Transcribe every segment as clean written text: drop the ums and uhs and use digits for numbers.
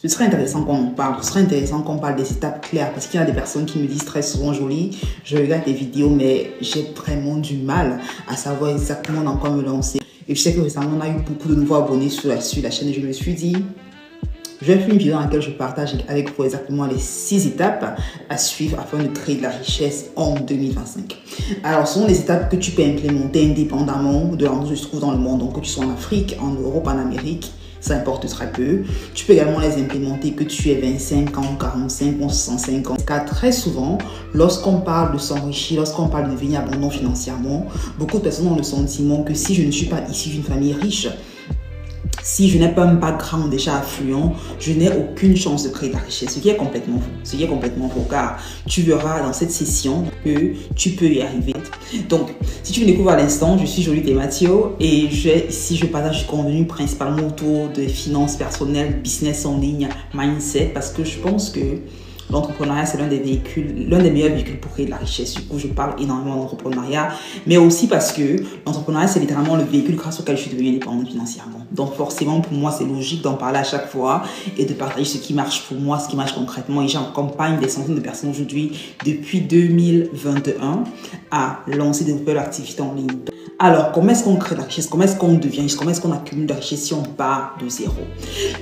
Ce serait intéressant qu'on en parle, ce serait intéressant qu'on parle des étapes claires parce qu'il y a des personnes qui me disent très souvent, Jolie, je regarde tes vidéos mais j'ai vraiment du mal à savoir exactement dans quoi me lancer. Et je sais que récemment on a eu beaucoup de nouveaux abonnés sur la chaîne et je me suis dit, je vais faire une vidéo dans laquelle je partage avec vous exactement les 6 étapes à suivre afin de créer de la richesse en 2025. Alors, ce sont les étapes que tu peux implémenter indépendamment de l'endroit où tu te trouves dans le monde. Donc, que tu sois en Afrique, en Europe, en Amérique, ça importe très peu. Tu peux également les implémenter que tu aies 25 ans, 45 ans, 65 ans. Car très souvent, lorsqu'on parle de s'enrichir, lorsqu'on parle de devenir abondant financièrement, beaucoup de personnes ont le sentiment que si je ne suis pas issue d'une famille riche, si je n'ai pas un background déjà affluent, je n'ai aucune chance de créer de la richesse. Ce qui est complètement faux. Ce qui est complètement faux car tu verras dans cette session que tu peux y arriver. Donc, si tu me découvres à l'instant, je suis Jolie Mathieu et ici je partage du contenu principalement autour de finances personnelles, business en ligne, mindset parce que je pense que l'entrepreneuriat, c'est l'un des meilleurs véhicules pour créer de la richesse. Du coup, je parle énormément d'entrepreneuriat, mais aussi parce que l'entrepreneuriat, c'est littéralement le véhicule grâce auquel je suis devenue indépendante financièrement. Donc, forcément, pour moi, c'est logique d'en parler à chaque fois et de partager ce qui marche pour moi, ce qui marche concrètement. Et j'accompagne des centaines de personnes aujourd'hui, depuis 2021, à lancer des nouvelles activités en ligne. Alors, comment est-ce qu'on crée de la richesse? Comment est-ce qu'on devient riche? Comment est-ce qu'on accumule de la richesse si on part de zéro?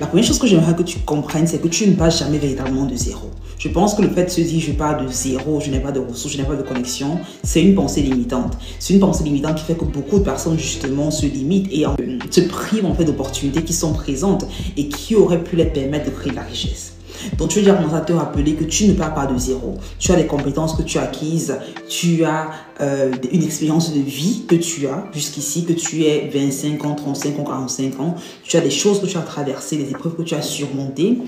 La première chose que j'aimerais que tu comprennes, c'est que tu ne pars jamais véritablement de zéro. Je pense que le fait de se dire je pars de zéro, je n'ai pas de ressources, je n'ai pas de connexion, c'est une pensée limitante. C'est une pensée limitante qui fait que beaucoup de personnes justement se limitent et se privent en fait d'opportunités qui sont présentes et qui auraient pu les permettre de créer de la richesse. Donc, tu veux dire commencer à te rappeler que tu ne pars pas de zéro. Tu as des compétences que tu as acquises, tu as une expérience de vie que tu as jusqu'ici, que tu aies 25 ans, 35 ans, 45 ans. Tu as des choses que tu as traversées, des épreuves que tu as surmontées,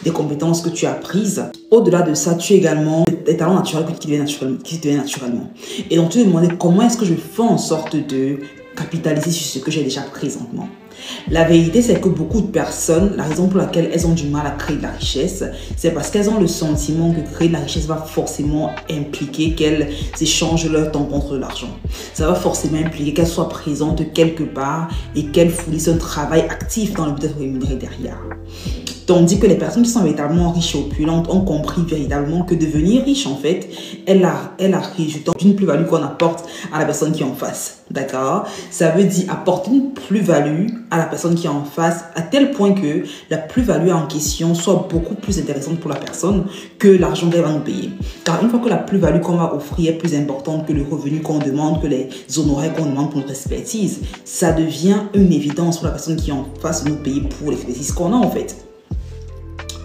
des compétences que tu as prises. Au-delà de ça, tu as également des talents naturels qui te viennent naturellement. Et donc, tu te demandais comment est-ce que je fais en sorte de capitaliser sur ce que j'ai déjà présentement. La vérité, c'est que beaucoup de personnes, la raison pour laquelle elles ont du mal à créer de la richesse, c'est parce qu'elles ont le sentiment que créer de la richesse va forcément impliquer qu'elles échangent leur temps contre de l'argent. Ça va forcément impliquer qu'elles soient présentes quelque part et qu'elles fournissent un travail actif dans le but d'être rémunérées derrière. Tandis que les personnes qui sont véritablement riches et opulentes ont compris véritablement que devenir riche, en fait, est la résultante d'une plus-value qu'on apporte à la personne qui est en face. D'accord? Ça veut dire apporter une plus-value à la personne qui est en face à tel point que la plus-value en question soit beaucoup plus intéressante pour la personne que l'argent qu'elle va nous payer. Car une fois que la plus-value qu'on va offrir est plus importante que le revenu qu'on demande, que les honoraires qu'on demande pour notre expertise, ça devient une évidence pour la personne qui est en face de nous payer pour l'expertise qu'on a en fait.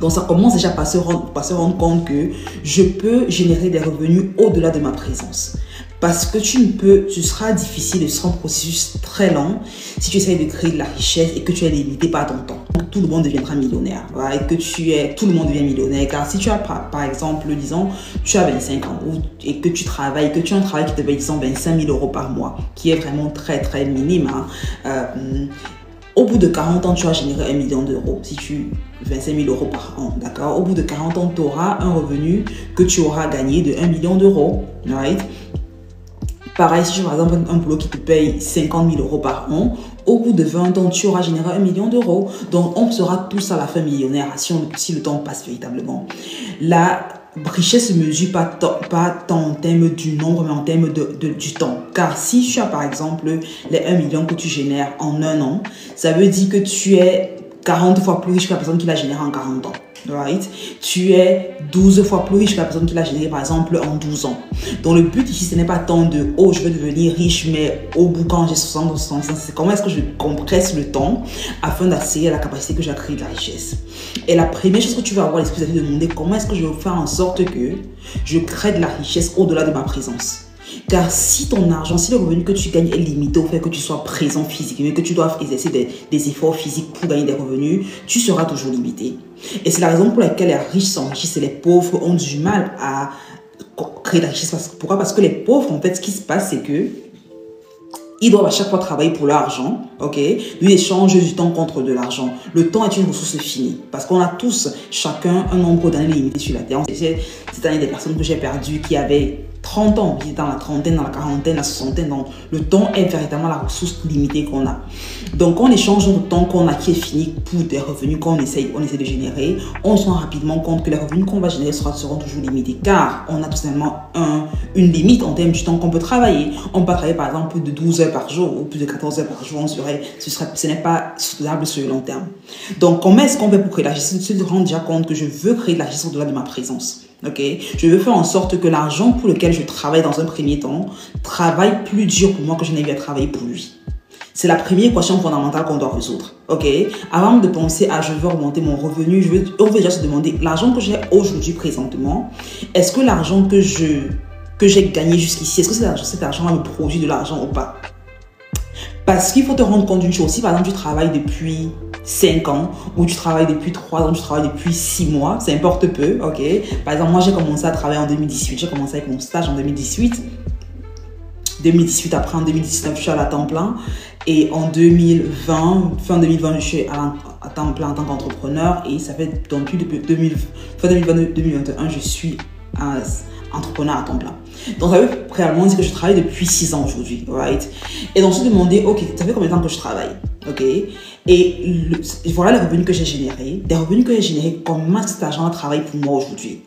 Donc, ça commence déjà par se rendre compte que je peux générer des revenus au-delà de ma présence. Parce que ce sera difficile, ce sera un processus très lent si tu essayes de créer de la richesse et que tu es limité par ton temps. Donc, tout le monde deviendra millionnaire. Voilà, et que tout le monde devient millionnaire. Car si tu as, par exemple, disons, tu as 25 ans et que tu travailles, que tu as un travail qui te paye, disons, 25 000 € par mois, qui est vraiment très, très minime, au bout de 40 ans, tu vas générer 1 million d'euros si tu 25 000 € par an, d'accord? Au bout de 40 ans, tu auras un revenu que tu auras gagné de 1 million d'euros, right? Pareil, si tu as par exemple un boulot qui te paye 50 000 € par an, au bout de 20 ans, tu auras généré 1 million d'euros. Donc, on sera tous à la fin millionnaire si le temps passe véritablement. La richesse ne se mesure pas tant en termes du nombre, mais en termes du temps. Car si tu as par exemple les 1 million que tu génères en un an, ça veut dire que tu es 40 fois plus riche que la personne qui l'a généré en 40 ans. Right? Tu es 12 fois plus riche que la personne qui l'a généré par exemple en 12 ans. Donc le but ici, ce n'est pas tant de « oh, je veux devenir riche, mais au bout quand j'ai 60 ou 65 », c'est comment est-ce que je compresse le temps afin d'accéder à la capacité que j'ai à créer de la richesse. Et la première chose que tu vas avoir l'esprit, c'est de demander comment est-ce que je vais faire en sorte que je crée de la richesse au-delà de ma présence. Car si ton argent, si le revenu que tu gagnes est limité au fait que tu sois présent physiquement, que tu dois exercer des efforts physiques pour gagner des revenus, tu seras toujours limité. Et c'est la raison pour laquelle les riches s'enrichissent et les pauvres ont du mal à créer de la richesse. Pourquoi? Parce que les pauvres, en fait, ce qui se passe, c'est que ils doivent à chaque fois travailler pour l'argent, ok? Ils échangent du temps contre de l'argent. Le temps est une ressource finie parce qu'on a tous, chacun, un nombre d'années limité sur la Terre. C'est cette année des personnes que j'ai perdues qui avaient 30 ans, dans la trentaine, dans la quarantaine, la soixantaine. Donc, le temps est véritablement la ressource limitée qu'on a. Donc, on échange notre temps qu'on a qui est fini pour des revenus qu'on essaie de générer. On se rend rapidement compte que les revenus qu'on va générer seront toujours limités car on a tout simplement une limite en termes du temps qu'on peut travailler. On peut travailler par exemple plus de 12 heures par jour ou plus de 14 heures par jour. Ce n'est pas soutenable sur le long terme. Donc, comment est-ce qu'on fait pour créer la richesse? Je me rends déjà compte que je veux créer de la richesse au-delà de ma présence. Okay? Je veux faire en sorte que l'argent pour lequel je travaille dans un premier temps travaille plus dur pour moi que je n'ai eu à travailler pour lui. C'est la première équation fondamentale qu'on doit résoudre. Okay? Avant de penser à je veux augmenter mon revenu, on veut déjà se demander l'argent que j'ai aujourd'hui présentement, est-ce que l'argent que j'ai gagné jusqu'ici, est-ce que cet argent me produit de l'argent ou pas? Parce qu'il faut te rendre compte d'une chose. Si par exemple tu travailles depuis 5 ans ou tu travailles depuis 3 ans, tu travailles depuis 6 mois, ça importe peu, ok? Par exemple, moi j'ai commencé à travailler en 2018, j'ai commencé avec mon stage en 2018. 2018, après en 2019, je suis à la temps plein. Et en 2020, fin 2020, je suis à temps plein en tant qu'entrepreneur. Et ça fait donc depuis fin 2020-2021, je suis entrepreneur à temps plein. Donc ça veut réellement dire que je travaille depuis 6 ans aujourd'hui, right? Et donc je me demandais, ok, ça fait combien de temps que je travaille, ok? Et voilà les revenus que j'ai générés. Des revenus que j'ai générés, comment cet argent travaille pour moi aujourd'hui?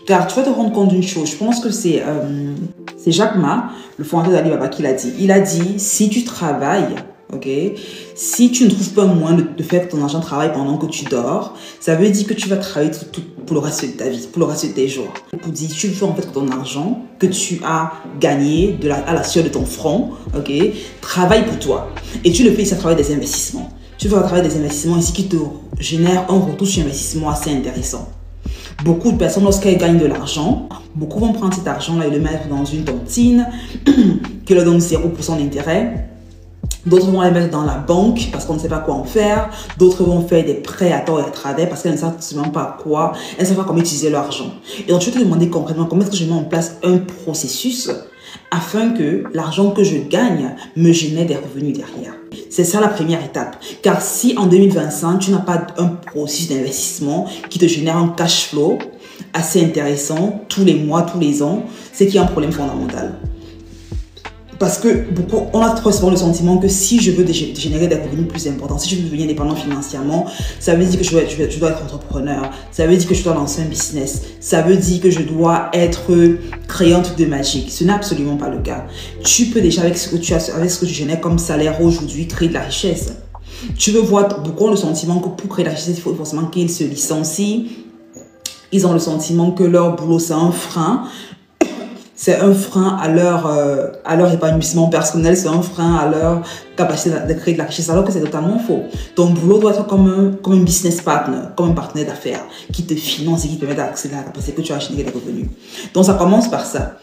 Car tu vas te rendre compte d'une chose, je pense que c'est Jack Ma, le fondateur d'Alibaba, qui l'a dit. Il a dit, si tu travailles, ok, si tu ne trouves pas un moyen de faire que ton argent travaille pendant que tu dors, ça veut dire que tu vas travailler pour le reste de ta vie, pour le reste de tes jours. Pour dire, tu veux en fait que ton argent que tu as gagné à la sueur de ton front, ok, travaille pour toi. Et tu le fais, ça travaille des investissements. Tu vas travailler des investissements ici qui te génèrent un retour sur investissement assez intéressant. Beaucoup de personnes, lorsqu'elles gagnent de l'argent, beaucoup vont prendre cet argent-là et le mettre dans une tontine qui leur donne 0% d'intérêt. D'autres vont les mettre dans la banque parce qu'on ne sait pas quoi en faire. D'autres vont faire des prêts à tort et à travers parce qu'elles ne savent absolument pas quoi. Elles ne savent pas comment utiliser leur argent. Et donc, je vais te demander concrètement comment est-ce que je mets en place un processus afin que l'argent que je gagne me génère des revenus derrière. C'est ça la première étape. Car si en 2025, tu n'as pas un processus d'investissement qui te génère un cash flow assez intéressant tous les mois, tous les ans, c'est qu'il y a un problème fondamental. Parce que on a trop souvent le sentiment que si je veux générer des revenus plus importants, si je veux devenir indépendant financièrement, ça veut dire que je dois être entrepreneur, ça veut dire que je dois lancer un business, ça veut dire que je dois créer un truc de magique. Ce n'est absolument pas le cas. Tu peux déjà, avec ce que tu génères comme salaire aujourd'hui, créer de la richesse. Tu veux voir, beaucoup ont le sentiment que pour créer de la richesse, il faut forcément qu'ils se licencient. Ils ont le sentiment que leur boulot, c'est un frein. C'est un frein à leur épanouissement personnel, c'est un frein à leur capacité de créer de la richesse, alors que c'est totalement faux. Ton boulot doit être comme un business partner, comme un partenaire d'affaires qui te finance et qui te permet d'accéder à la capacité que tu as à générer des revenus. Donc ça commence par ça.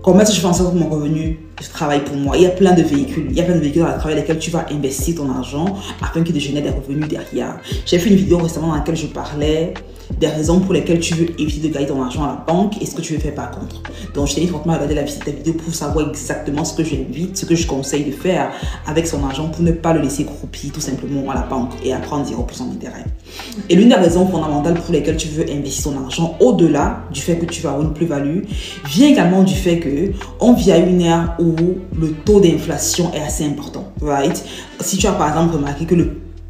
Comment est-ce que je fais en sorte que mon revenu travaille pour moi? Il y a plein de véhicules. Il y a plein de véhicules à travers lesquels tu vas investir ton argent afin qu'il te génère des revenus derrière. J'ai fait une vidéo récemment dans laquelle je parlais des raisons pour lesquelles tu veux éviter de gagner ton argent à la banque et ce que tu veux faire par contre. Donc, je t'invite fortement à regarder la vidéo pour savoir exactement ce que j'invite, ce que je conseille de faire avec son argent pour ne pas le laisser croupir tout simplement à la banque et à prendre 0% d'intérêt. Et l'une des raisons fondamentales pour lesquelles tu veux investir ton argent, au-delà du fait que tu vas avoir une plus-value, vient également du fait qu'on vit à une ère où le taux d'inflation est assez important. Right? Si tu as par exemple remarqué que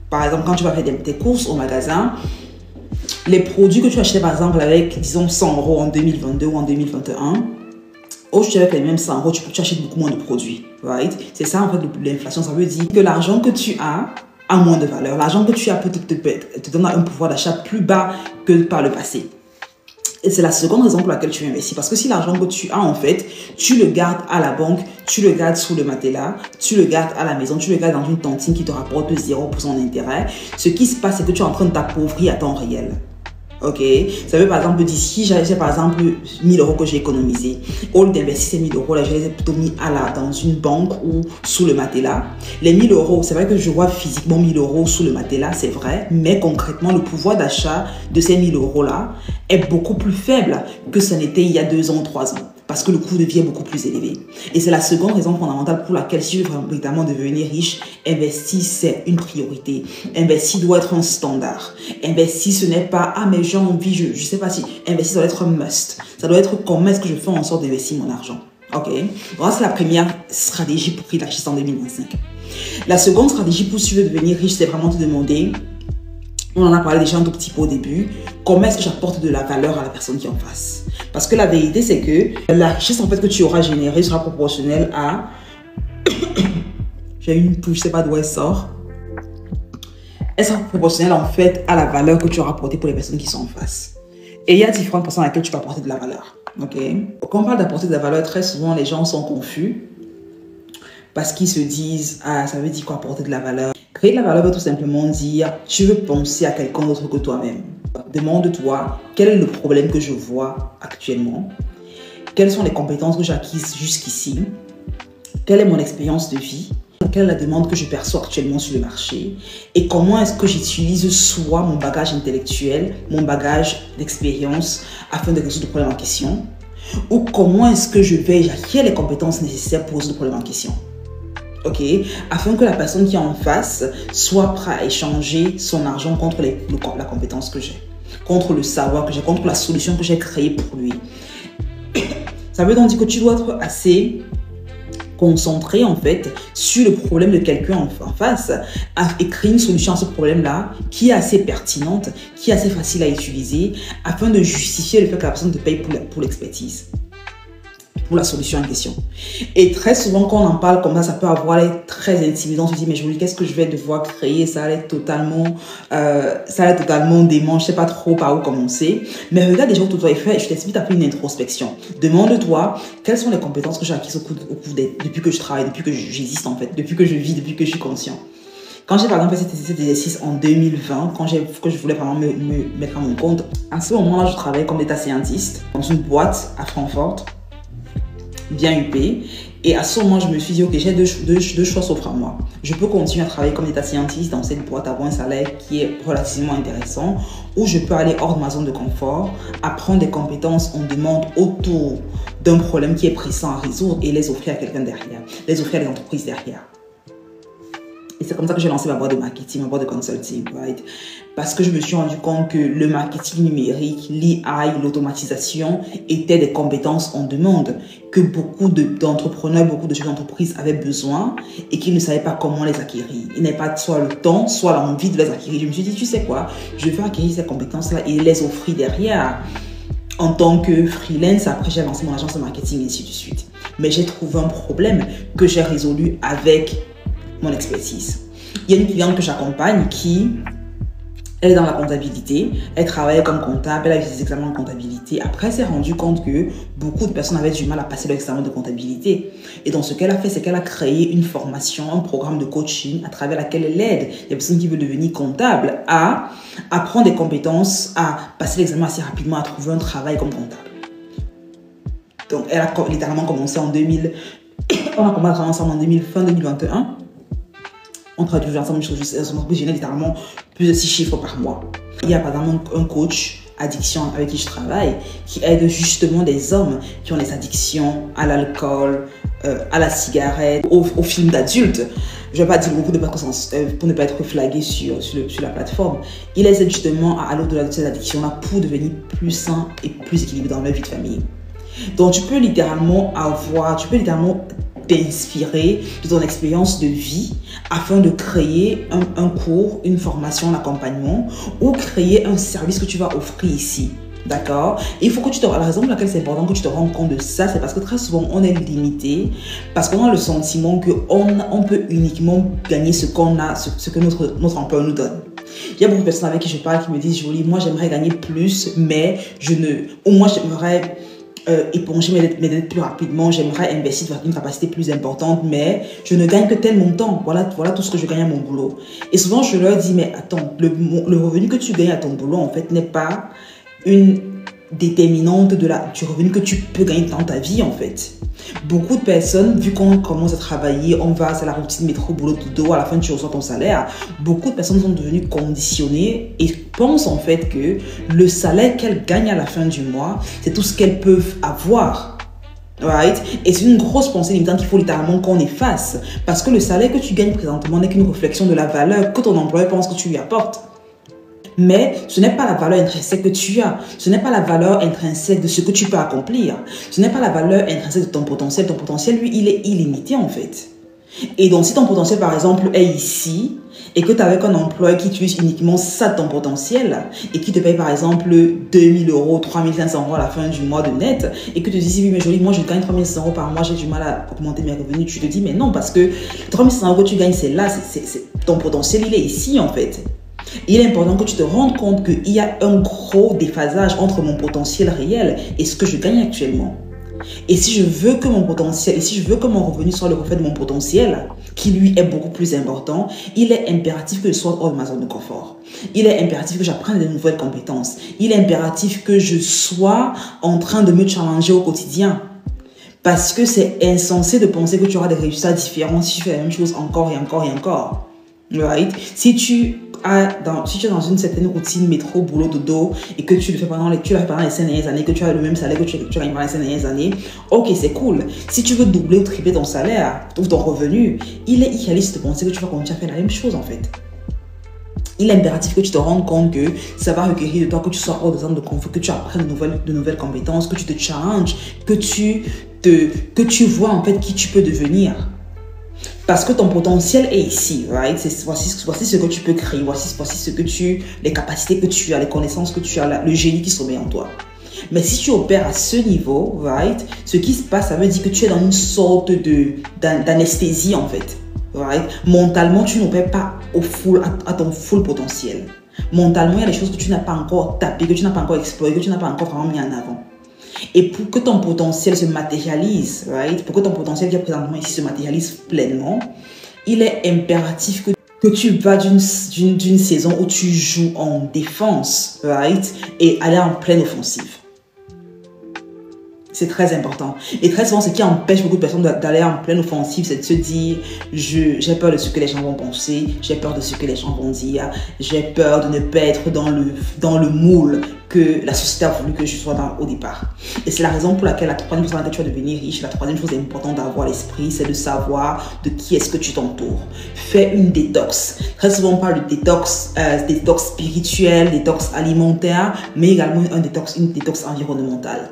par exemple, quand tu vas faire tes courses au magasin, les produits que tu achetais par exemple avec, disons, 100 € en 2022 ou en 2021, aujourd'hui avec les mêmes 100 €, tu achètes beaucoup moins de produits. Right? C'est ça en fait l'inflation. Ça veut dire que l'argent que tu as moins de valeur. L'argent que tu as peut te donne un pouvoir d'achat plus bas que par le passé. Et c'est la seconde raison pour laquelle tu investis. Parce que si l'argent que tu as, en fait, tu le gardes à la banque, tu le gardes sous le matelas, tu le gardes à la maison, tu le gardes dans une tontine qui te rapporte 0% d'intérêt, ce qui se passe, c'est que tu es en train de t'appauvrir à temps réel. Ok, ça veut par exemple dire si j'ai par exemple 1000 € que j'ai économisé, au lieu d'investir ces 1000 € là, je les ai plutôt mis dans une banque ou sous le matelas. Les 1000 €, c'est vrai que je vois physiquement 1000 € sous le matelas, c'est vrai, mais concrètement le pouvoir d'achat de ces 1000 € là est beaucoup plus faible que ce n'était il y a 2 ans ou 3 ans. parce que le coût de vie est beaucoup plus élevé. Et c'est la seconde raison fondamentale pour laquelle, si je veux véritablement devenir riche, investir, c'est une priorité. Investir doit être un standard. Investir, ce n'est pas, ah, mais j'ai envie, je sais pas si. Investir doit être un must. Ça doit être comment est-ce que je fais en sorte d'investir mon argent. Ok? Donc, c'est la première stratégie pour créer la richesse en 2025. La seconde stratégie pour si tu veux devenir riche, c'est vraiment te demander, on en a parlé déjà un tout petit peu au début, comment est-ce que j'apporte de la valeur à la personne qui est en face. Parce que la vérité, c'est que la richesse en fait que tu auras générée sera proportionnelle à... J'ai une touche, je ne sais pas d'où elle sort. Elle sera proportionnelle en fait à la valeur que tu auras apportée pour les personnes qui sont en face. Et il y a différentes personnes à laquelle tu peux apporter de la valeur. Ok? Quand on parle d'apporter de la valeur, très souvent les gens sont confus. Parce qu'ils se disent, ah, ça veut dire quoi apporter de la valeur? Créer de la valeur veut tout simplement dire, tu veux penser à quelqu'un d'autre que toi-même. Demande-toi, quel est le problème que je vois actuellement? Quelles sont les compétences que j'ai acquises jusqu'ici? Quelle est mon expérience de vie? Quelle est la demande que je perçois actuellement sur le marché? Et comment est-ce que j'utilise soit mon bagage intellectuel, mon bagage d'expérience afin de résoudre le problème en question? Ou comment est-ce que je vais acquérir les compétences nécessaires pour résoudre le problème en question? Ok, afin que la personne qui est en face soit prête à échanger son argent contre la compétence que j'ai, contre le savoir que j'ai, contre la solution que j'ai créée pour lui. Ça veut donc dire que tu dois être assez concentré en fait sur le problème de quelqu'un en face et créer une solution à ce problème-là qui est assez pertinente, qui est assez facile à utiliser afin de justifier le fait que la personne te paye pour l'expertise, pour la solution en question. Et très souvent, quand on en parle comme ça peut avoir l'air très intimidant. On se dit, mais Jolie, qu'est-ce que je vais devoir créer? Ça allait totalement dément. Je ne sais pas trop par où commencer. Mais regarde déjà où tout doit être fait et je t'invite à faire une introspection. Demande-toi, quelles sont les compétences que j'ai acquises depuis que je travaille, depuis que j'existe en fait, depuis que je vis, depuis que je suis conscient. Quand j'ai par exemple fait cet exercice en 2020, que je voulais vraiment me mettre à mon compte, à ce moment-là, je travaillais comme data scientist dans une boîte à Francfort, bien huppé. Et à ce moment, je me suis dit, ok, j'ai deux choix s'offrent à moi. Je peux continuer à travailler comme data scientist dans cette boîte, avoir un salaire qui est relativement intéressant, ou je peux aller hors de ma zone de confort, apprendre des compétences on demande autour d'un problème qui est pressant à résoudre et les offrir à quelqu'un derrière, les offrir à des entreprises derrière. Et c'est comme ça que j'ai lancé ma boîte de marketing, ma boîte de consulting, right? Parce que je me suis rendu compte que le marketing numérique, l'IA, l'automatisation étaient des compétences en demande que beaucoup d'entrepreneurs, beaucoup de chefs d'entreprise avaient besoin et qu'ils ne savaient pas comment les acquérir. Ils n'avaient pas soit le temps, soit l'envie de les acquérir. Je me suis dit, tu sais quoi, je vais acquérir ces compétences-là et les offrir derrière. En tant que freelance, après j'ai lancé mon agence de marketing et ainsi de suite. Mais j'ai trouvé un problème que j'ai résolu avec mon expertise. Il y a une cliente que j'accompagne qui, elle est dans la comptabilité, elle travaille comme comptable, elle a fait des examens de comptabilité. Après, elle s'est rendue compte que beaucoup de personnes avaient du mal à passer l'examen de comptabilité. Et donc, ce qu'elle a fait, c'est qu'elle a créé une formation, un programme de coaching à travers laquelle elle aide les personnes qui veulent devenir comptables à apprendre des compétences, à passer l'examen assez rapidement, à trouver un travail comme comptable. Donc, elle a littéralement commencé en 2000. On a commencé ensemble en fin 2021. On traduit ensemble, je génère littéralement plus de 6 chiffres par mois. Il y a par exemple un coach addiction avec qui je travaille qui aide justement des hommes qui ont des addictions à l'alcool, à la cigarette, aux films d'adultes. Je ne vais pas dire beaucoup de personnes pour ne pas être flagué sur la plateforme. Il les aide justement à aller au-delà de ces addictions-là pour devenir plus sain et plus équilibré dans leur vie de famille. Donc tu peux littéralement t'inspirer de ton expérience de vie afin de créer un cours, une formation, un accompagnement ou créer un service que tu vas offrir ici. D'accord? Et il faut que la raison pour laquelle c'est important que tu te rendes compte de ça, c'est parce que très souvent on est limité, parce qu'on a le sentiment qu'on peut uniquement gagner ce qu'on a, ce que notre emploi nous donne. Il y a beaucoup de personnes avec qui je parle qui me disent, Jolie, moi j'aimerais gagner plus, mais moi j'aimerais éponger mes dettes plus rapidement, j'aimerais investir dans une capacité plus importante, mais je ne gagne que tel montant. Voilà tout ce que je gagne à mon boulot. Et souvent, je leur dis, mais attends, le revenu que tu gagnes à ton boulot, en fait, n'est pas une déterminante du revenu que tu peux gagner dans ta vie, en fait. Beaucoup de personnes, vu qu'on commence à travailler, c'est la routine métro, boulot, dodo, à la fin tu reçois ton salaire. Beaucoup de personnes sont devenues conditionnées et pensent en fait que le salaire qu'elles gagnent à la fin du mois, c'est tout ce qu'elles peuvent avoir. Right? Et c'est une grosse pensée limitante qu'il faut littéralement qu'on efface. Parce que le salaire que tu gagnes présentement n'est qu'une réflexion de la valeur que ton employeur pense que tu lui apportes. Mais ce n'est pas la valeur intrinsèque que tu as. Ce n'est pas la valeur intrinsèque de ce que tu peux accomplir. Ce n'est pas la valeur intrinsèque de ton potentiel. Ton potentiel, lui, il est illimité en fait. Et donc, si ton potentiel, par exemple, est ici, et que tu as avec un employeur qui utilise uniquement ça de ton potentiel, et qui te paye, par exemple, 2000 euros, 3500 euros à la fin du mois de net, et que tu te dis, oui, mais Jolie, moi, je gagne 3500 euros par mois, j'ai du mal à augmenter mes revenus. Tu te dis, mais non, parce que 3500 euros que tu gagnes, c'est là, ton potentiel, il est ici, en fait. Il est important que tu te rendes compte qu'il y a un gros déphasage entre mon potentiel réel et ce que je gagne actuellement. Et si je veux que mon potentiel, et si je veux que mon revenu soit le reflet de mon potentiel, qui lui est beaucoup plus important, il est impératif que je sois hors de ma zone de confort. Il est impératif que j'apprenne de nouvelles compétences. Il est impératif que je sois en train de me challenger au quotidien. Parce que c'est insensé de penser que tu auras des résultats différents si tu fais la même chose encore et encore et encore. Right? Si tu es dans une certaine routine métro, boulot, dodo, et que tu le fais pendant les 5 dernières années, que tu as le même salaire que tu gagnes pendant les 5 dernières années, ok, c'est cool. Si tu veux doubler ou tripler ton salaire ou ton revenu, il est irréaliste de penser que tu vas continuer à faire la même chose en fait. Il est impératif que tu te rendes compte que ça va requérir de toi que tu sois hors de zone de confort, que tu apprennes de nouvelles compétences, que tu te challenges, que tu vois en fait qui tu peux devenir. Parce que ton potentiel est ici, right? Voici ce que tu peux créer, voici les capacités que tu as, les connaissances que tu as, le génie qui sommeille en toi. Mais si tu opères à ce niveau, right, ce qui se passe, ça veut dire que tu es dans une sorte d'anesthésie en fait. Right? Mentalement, tu n'opères pas à ton full potentiel. Mentalement, il y a des choses que tu n'as pas encore tapées, que tu n'as pas encore explorées, que tu n'as pas encore vraiment mis en avant. Et pour que ton potentiel se matérialise, right? Pour que ton potentiel qui est présentement ici se matérialise pleinement, il est impératif que tu vas d'une saison où tu joues en défense, right? Et aller en pleine offensive. C'est très important. Et très souvent, ce qui empêche beaucoup de personnes d'aller en pleine offensive, c'est de se dire, j'ai peur de ce que les gens vont penser, j'ai peur de ce que les gens vont dire, j'ai peur de ne pas être dans le moule que la société a voulu que je sois au départ. Et c'est la raison pour laquelle la troisième chose dans laquelle tu vas devenir riche, la troisième chose importante d'avoir à l'esprit, c'est de savoir de qui est-ce que tu t'entoures. Fais une détox. Très souvent, on parle de détox spirituel, détox alimentaire, mais également une détox environnementale.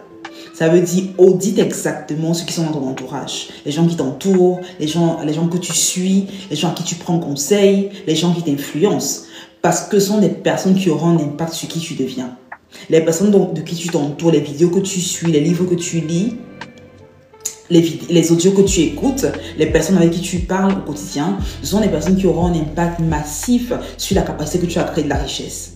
Ça veut dire audite exactement ceux qui sont dans ton entourage. Les gens qui t'entourent, les gens que tu suis, les gens à qui tu prends conseil, les gens qui t'influencent. Parce que ce sont des personnes qui auront un impact sur qui tu deviens. Les personnes de qui tu t'entoures, les vidéos que tu suis, les livres que tu lis, les audios que tu écoutes, les personnes avec qui tu parles au quotidien, ce sont des personnes qui auront un impact massif sur la capacité que tu as à créer de la richesse.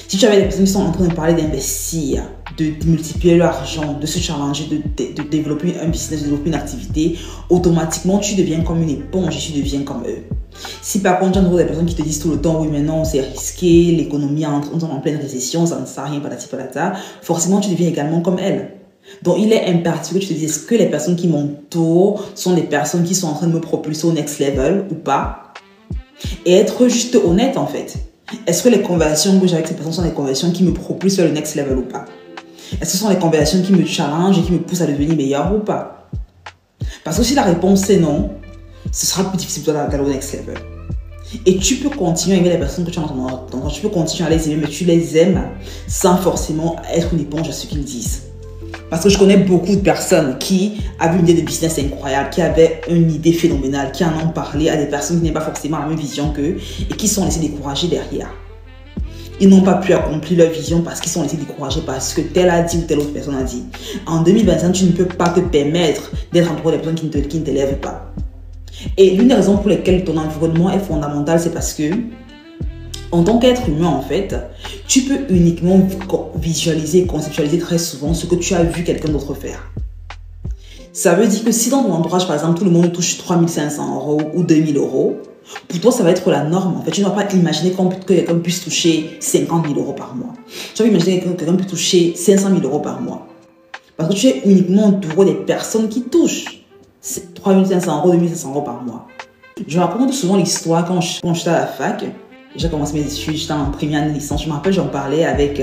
Si tu avais des personnes qui sont en train de parler d'investir, de multiplier leur argent, de se challenger, de développer un business, de développer une activité, automatiquement, tu deviens comme une éponge et tu deviens comme eux. Si par contre, tu as des personnes qui te disent tout le temps, oui, mais non, c'est risqué, l'économie est en pleine récession, ça ne sert à rien, patati patata, forcément, tu deviens également comme elles. Donc, il est impératif que tu te dises, est-ce que les personnes qui m'entourent sont des personnes qui sont en train de me propulser au next level ou pas? Et être juste honnête, en fait. Est-ce que les conversations que j'ai avec ces personnes sont des conversations qui me propulsent vers le next level ou pas? Est-ce que ce sont des conversations qui me challengent et qui me poussent à devenir meilleur ou pas? Parce que si la réponse est non, ce sera plus difficile pour toi d'aller au next level. Et tu peux continuer à aimer les personnes que tu as dans ton entourage, tu peux continuer à les aimer, mais tu les aimes sans forcément être une éponge à ce qu'ils disent. Parce que je connais beaucoup de personnes qui avaient une idée de business incroyable, qui avaient une idée phénoménale, qui en ont parlé à des personnes qui n'avaient pas forcément la même vision qu'eux et qui sont laissés décourager derrière. Ils n'ont pas pu accomplir leur vision parce qu'ils sont laissés décourager parce que telle a dit ou telle autre personne a dit. En 2025, tu ne peux pas te permettre d'être entouré des personnes qui ne t'élèvent pas. Et l'une des raisons pour lesquelles ton environnement est fondamental, c'est parce que en tant qu'être humain, en fait, tu peux uniquement visualiser et conceptualiser très souvent ce que tu as vu quelqu'un d'autre faire. Ça veut dire que si dans ton entourage, par exemple, tout le monde touche 3500 euros ou 2000 euros, pour toi, ça va être la norme. En fait, tu ne vas pas imaginer que quelqu'un puisse toucher 50 000 euros par mois. Tu vas imaginer que quelqu'un puisse toucher 500 000 euros par mois. Parce que tu es uniquement entouré des personnes qui touchent 3 500 euros, 2 500 euros par mois. Je raconte souvent l'histoire quand j'étais à la fac. J'ai commencé mes études, j'étais en première année de licence. Je me rappelle, j'en parlais avec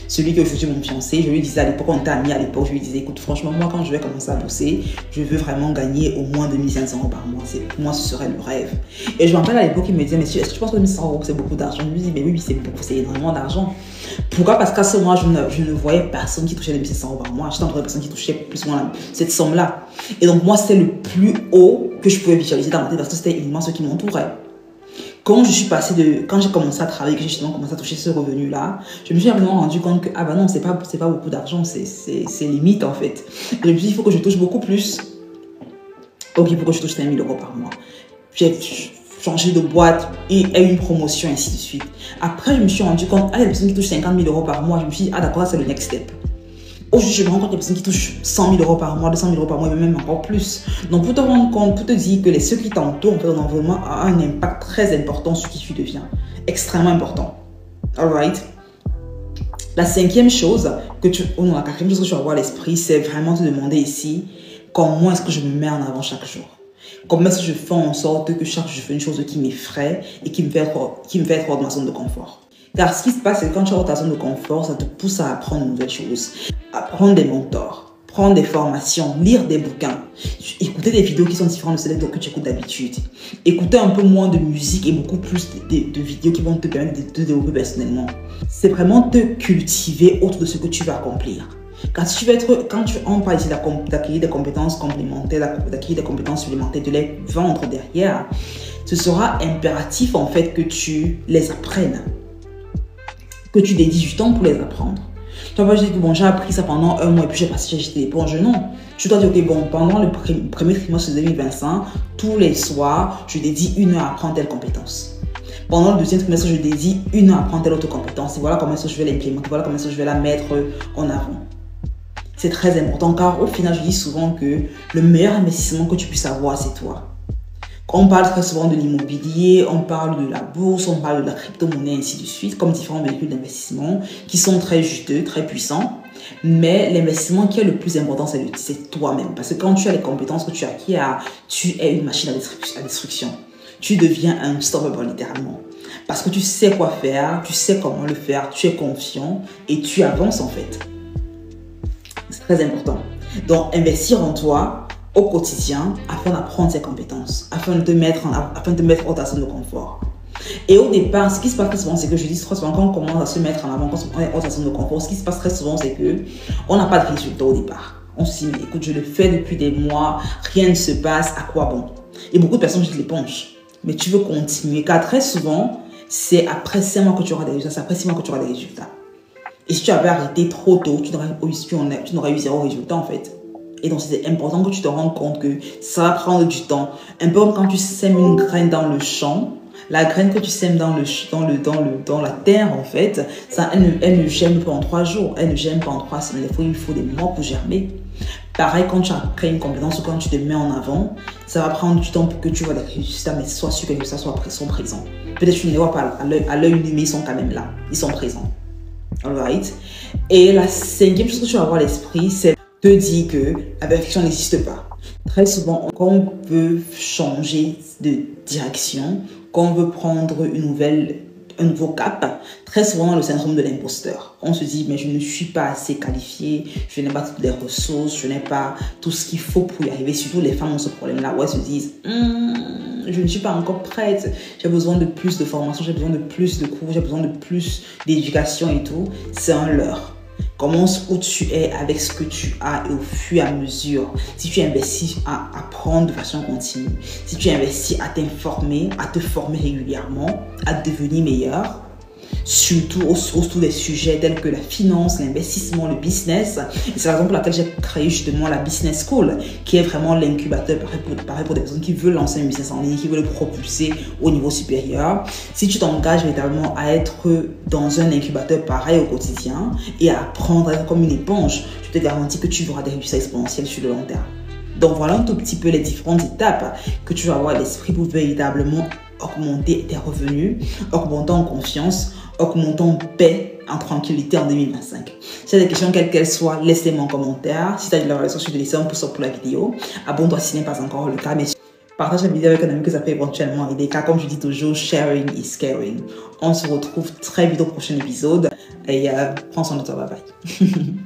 celui qui est aujourd'hui mon fiancé, je lui disais à l'époque, on était amis à l'époque, je lui disais, écoute, franchement, moi, quand je vais commencer à bosser, je veux vraiment gagner au moins 2500 € par mois. Pour moi, ce serait le rêve. Et je me rappelle à l'époque, il me disait, mais est-ce que tu penses que 2500 € c'est beaucoup d'argent? Je lui dis, mais oui, c'est beaucoup, c'est énormément d'argent. Pourquoi? Parce qu'à ce moment, je ne voyais personne qui touchait les 1500 € par mois. J'étais entourée de personnes qui touchaient plus ou moins cette somme-là. Et donc, moi, c'était le plus haut que je pouvais visualiser dans ma tête parce que c'était uniquement ceux qui m'entouraient. Quand j'ai commencé à travailler, que j'ai justement commencé à toucher ce revenu-là, je me suis vraiment rendu compte que, ah bah non, c'est pas beaucoup d'argent, c'est limite en fait. Et je me suis dit, il faut que je touche beaucoup plus. Ok, il faut que je touche 5000 € par mois. J'ai changé de boîte et une promotion, ainsi de suite. Après, je me suis rendu compte, ah, il y a des personnes qui touchent 50 000 € par mois. Je me suis dit, ah d'accord, c'est le next step. Aujourd'hui, je me rends compte qu'il y a des personnes qui touchent 100 000 € par mois, 200 000 € par mois, et même encore plus. Donc, pour te rendre compte, pour te dire que ceux qui t'entourent, en fait, ton environnement a un impact très important sur qui tu deviens. Extrêmement important. Alright? La quatrième chose que tu vas avoir à l'esprit, c'est vraiment te demander ici, comment est-ce que je me mets en avant chaque jour? Comment est-ce que je fais en sorte que chaque jour, je fais une chose qui m'effraie et qui me fait être hors de ma zone de confort? Car ce qui se passe, c'est que quand tu es hors de ta zone de confort, ça te pousse à apprendre de nouvelles choses, apprendre des mentors, prendre des formations, lire des bouquins, écouter des vidéos qui sont différentes de celles que tu écoutes d'habitude, écouter un peu moins de musique et beaucoup plus de vidéos qui vont te permettre de te développer personnellement. C'est vraiment te cultiver autour de ce que tu vas accomplir. Car si tu veux on parle ici d'acquérir des compétences complémentaires, d'acquérir des compétences supplémentaires, de les vendre derrière, ce sera impératif en fait que tu les apprennes, que tu dédies du temps pour les apprendre. Tu vas pas dire que bon, j'ai appris ça pendant un mois et puis j'ai jeté l'éponge. Non. Tu dois dire que bon, pendant le premier trimestre de 2025, tous les soirs, je dédie 1 heure à apprendre telle compétence. Pendant le deuxième trimestre, je dédie 1 heure à apprendre telle autre compétence. Et voilà comment est-ce que je vais l'implémenter, voilà comment est-ce que je vais la mettre en avant. C'est très important car au final, je dis souvent que le meilleur investissement que tu puisses avoir, c'est toi. On parle très souvent de l'immobilier, on parle de la bourse, on parle de la crypto-monnaie, ainsi de suite, comme différents véhicules d'investissement qui sont très juteux, très puissants. Mais l'investissement qui est le plus important, c'est toi-même. Parce que quand tu as les compétences que tu as acquises, tu es une machine à destruction. Tu deviens unstoppable littéralement. Parce que tu sais quoi faire, tu sais comment le faire, tu es confiant et tu avances en fait. C'est très important. Donc, investir en toi au quotidien afin d'apprendre ces compétences, afin de te mettre hors de ta zone de confort. Et au départ, ce qui se passe très souvent, c'est que je dis très souvent, quand on commence à se mettre en avant, quand on est hors de sa zone de confort, ce qui se passe très souvent, c'est qu'on n'a pas de résultat au départ. On se dit, mais écoute, je le fais depuis des mois, rien ne se passe, à quoi bon? Et beaucoup de personnes jettent l'éponge. Mais tu veux continuer, car très souvent, c'est après 5 mois que tu auras des résultats, c'est après 6 mois que tu auras des résultats. Et si tu avais arrêté trop tôt, tu n'aurais eu 0 résultat en fait. Et donc, c'est important que tu te rendes compte que ça va prendre du temps. Un peu comme quand tu sèmes une graine dans le champ. La graine que tu sèmes dans la terre, en fait, ça, elle ne germe pas en 3 jours. Elle ne germe pas en 3 semaines. Il faut des mois pour germer. Pareil, quand tu as créé une compétence ou quand tu te mets en avant, ça va prendre du temps pour que tu vois les résultats, mais sois sûr que les résultats sont présents. Peut-être que tu ne les vois pas à l'œil nu, mais ils sont quand même là. Ils sont présents. Alright? Et la 5e chose que tu vas avoir à l'esprit, c'est te dire que la perfection n'existe pas. Très souvent, quand on veut changer de direction, quand on veut prendre un nouveau cap, très souvent dans le syndrome de l'imposteur. On se dit, mais je ne suis pas assez qualifiée, je n'ai pas toutes les ressources, je n'ai pas tout ce qu'il faut pour y arriver. Surtout les femmes ont ce problème-là où elles se disent, je ne suis pas encore prête, j'ai besoin de plus de formation, j'ai besoin de plus de cours, j'ai besoin de plus d'éducation et tout. C'est un leurre. Commence où tu es avec ce que tu as et au fur et à mesure. Si tu investis à apprendre de façon continue, si tu investis à t'informer, à te former régulièrement, à devenir meilleur, surtout autour des sujets tels que la finance, l'investissement, le business. Et c'est la raison pour laquelle j'ai créé justement la Business School, qui est vraiment l'incubateur pareil pour des personnes qui veulent lancer un business en ligne, qui veulent le propulser au niveau supérieur. Si tu t'engages véritablement à être dans un incubateur pareil au quotidien et à apprendre à être comme une éponge, je te garantis que tu auras des résultats exponentiels sur le long terme. Donc voilà un tout petit peu les différentes étapes que tu vas avoir à l'esprit pour véritablement augmenter tes revenus, augmenter en confiance, augmenter en paix, en tranquillité en 2025. Si tu as des questions, quelles qu'elles soient, laisse-les-moi en commentaire. Si tu as de la relation, je te laisse un pouce pour la vidéo. Abonne-toi si ce n'est pas encore le cas. Mais partage la vidéo avec un ami que ça peut éventuellement aider. Car comme je dis toujours, sharing is caring. On se retrouve très vite au prochain épisode. Et prends soin de toi, bye bye.